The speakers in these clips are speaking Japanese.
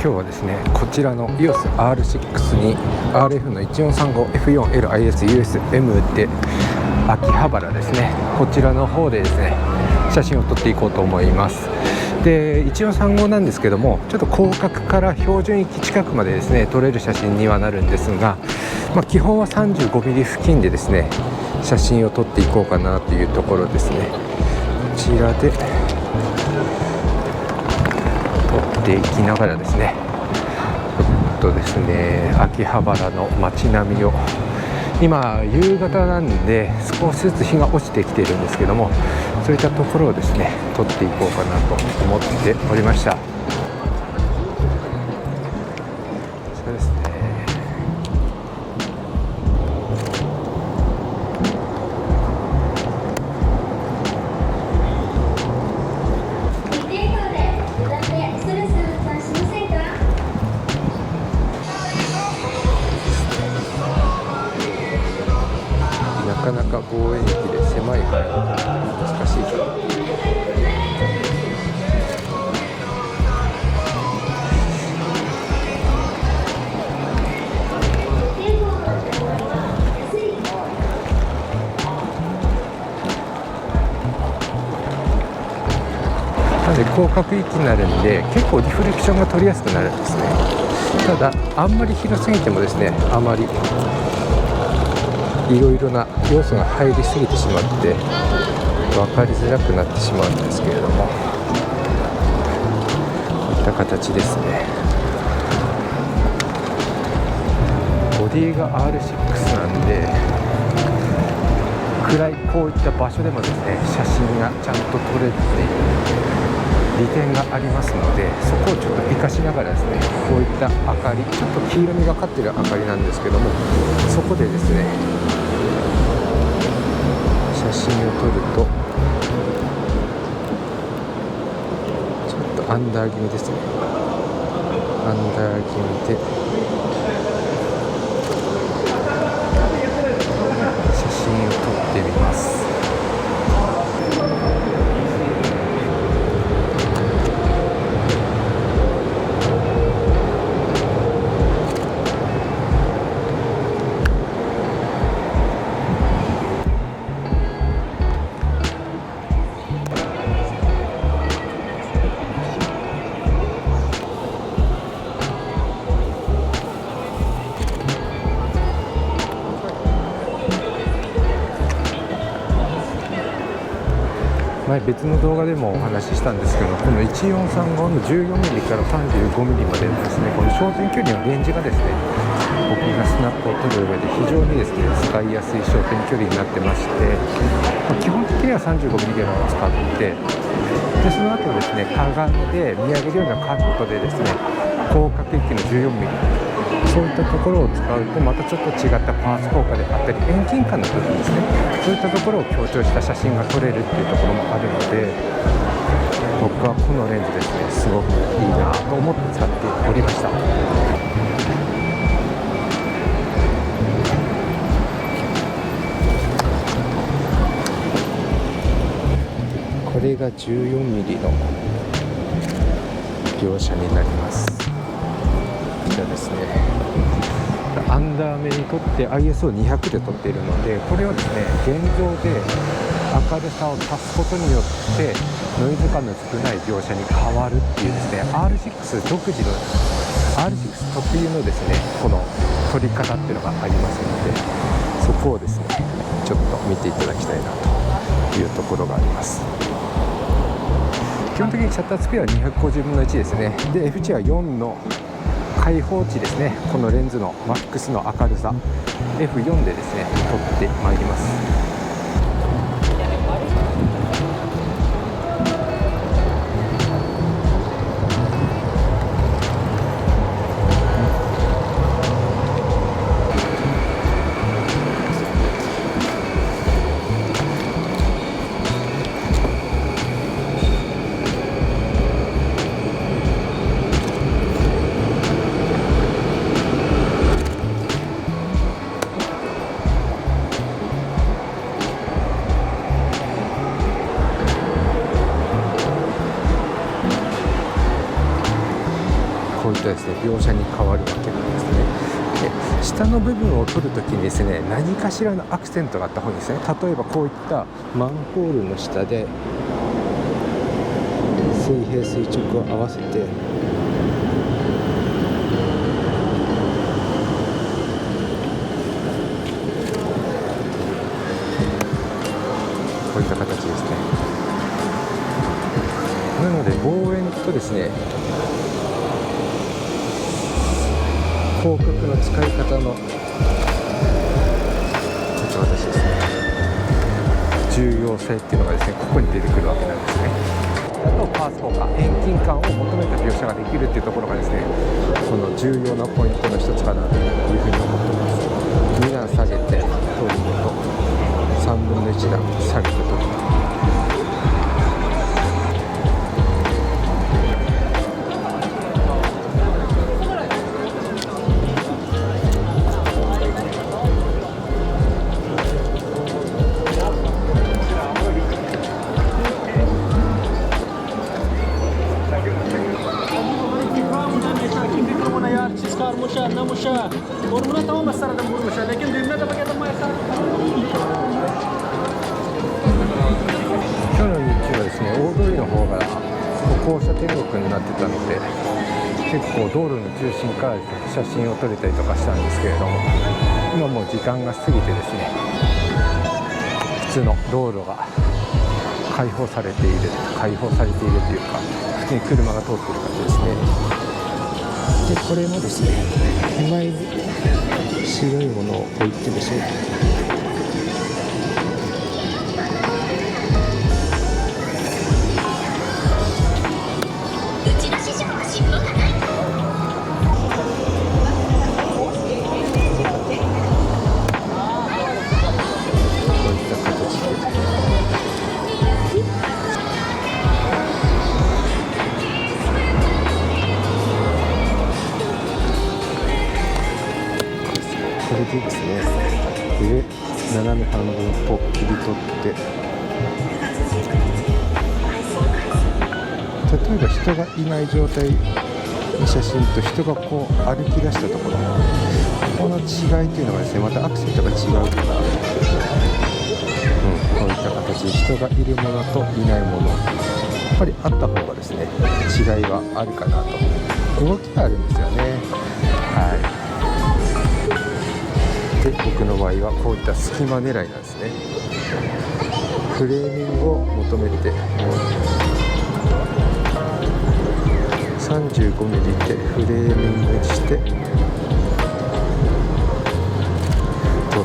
今日はですね、こちらの EOS R6 に RF の 1435F4LISUSM で秋葉原ですね、こちらの方でですね写真を撮っていこうと思います。で1435なんですけども、ちょっと広角から標準域近くまでですね撮れる写真にはなるんですが、基本は 35mm 付近でですね写真を撮っていこうかなというところですね。こちらで撮っていきながらですね、ですね、秋葉原の街並みを、今夕方なんで少しずつ日が落ちてきているんですけども、そういったところをですね撮っていこうかなと思っておりました。そうですね、なかなか望遠域で狭い範囲が難しいから。なので広角域になるんで結構リフレクションが取りやすくなるんですね。ただあんまり広すぎてもですね、あまりいろいろな要素が入りすぎてしまって分かりづらくなってしまうんですけれども、こういった形ですね。ボディが R6 なんで暗いこういった場所でもですね写真がちゃんと撮れるっていう利点がありますので、そこをちょっと活かしながらですね、こういった明かり、ちょっと黄色みがかっている明かりなんですけども、そこでですね写真を撮るとちょっとアンダー気味ですね。アンダー気味で写真を撮ってみます。前別の動画でもお話ししたんですけど、この1435の 14mm から 35mm までのですね、この焦点距離のレンジがですね、僕がスナップを撮る上で非常にですね使いやすい焦点距離になってまして、基本的には 35mm ゲラを使って、でその後ですねかがんで見上げるような角度でですね広角域の 14mm、そういったところを使うとまたちょっと違ったパーツ効果であったり遠近感の部分ですね、そういったところを強調した写真が撮れるっていうところもあるので、僕はこのレンズですねすごくいいなと思って使っておりました。これが 14mm の描写になります。こちらですね、アンダー目にとって ISO200 で撮っているので、これをですね現像で明るさを足すことによってノイズ感の少ない描写に変わるっていうですね R6 独自の R6 特有のですねこの撮り方っていうのがありますので、そこをですねちょっと見ていただきたいなというところがあります。基本的にシャッタースピードは250分の1ですね。で F 値は4の開放値ですね。このレンズのマックスの明るさ F4 でですね撮ってまいります。とですね描写に変わるわけなんですね。で下の部分を取るときにですね何かしらのアクセントがあった方がいいですね。例えばこういったマンホールの下で水平垂直を合わせてこういった形ですね。なので望遠とですね広角の使い方のこういった形ですね重要性っていうのがですねここに出てくるわけなんですね。あとパース効果遠近感を求めた描写ができるっていうところがですねこの重要なポイントの一つかなというふうに思っています。2段下げて取るのと3分の1段下げて取ると今日の日中はですね大通りの方が歩行者天国になってたので結構道路の中心から写真を撮れたりとかしたんですけれども今もう時間が過ぎてですね普通の道路が開放されているというか普通に車が通っている感じですね。でこれもですね手前に白いものを置いてですねこれでですね上斜め半分を切り取って例えば人がいない状態の写真と人がこう歩き出したところこの違いというのがですねまたアクセントが違うから、こういった形で人がいるものといないものやっぱりあった方がですね違いはあるかなと動きがあるんですよね。で僕の場合はこういった隙間狙いなんですね。フレーミングを求めて 35mm でフレーミングして撮ると、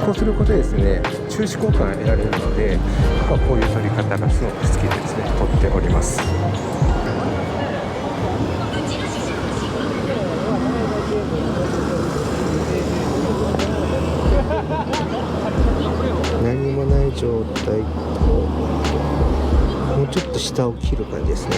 こうすることでですね中視効果が得られるので僕はこういう撮り方がすごく好きでですね撮っております。何もない状態もうちょっと下を切る感じですね。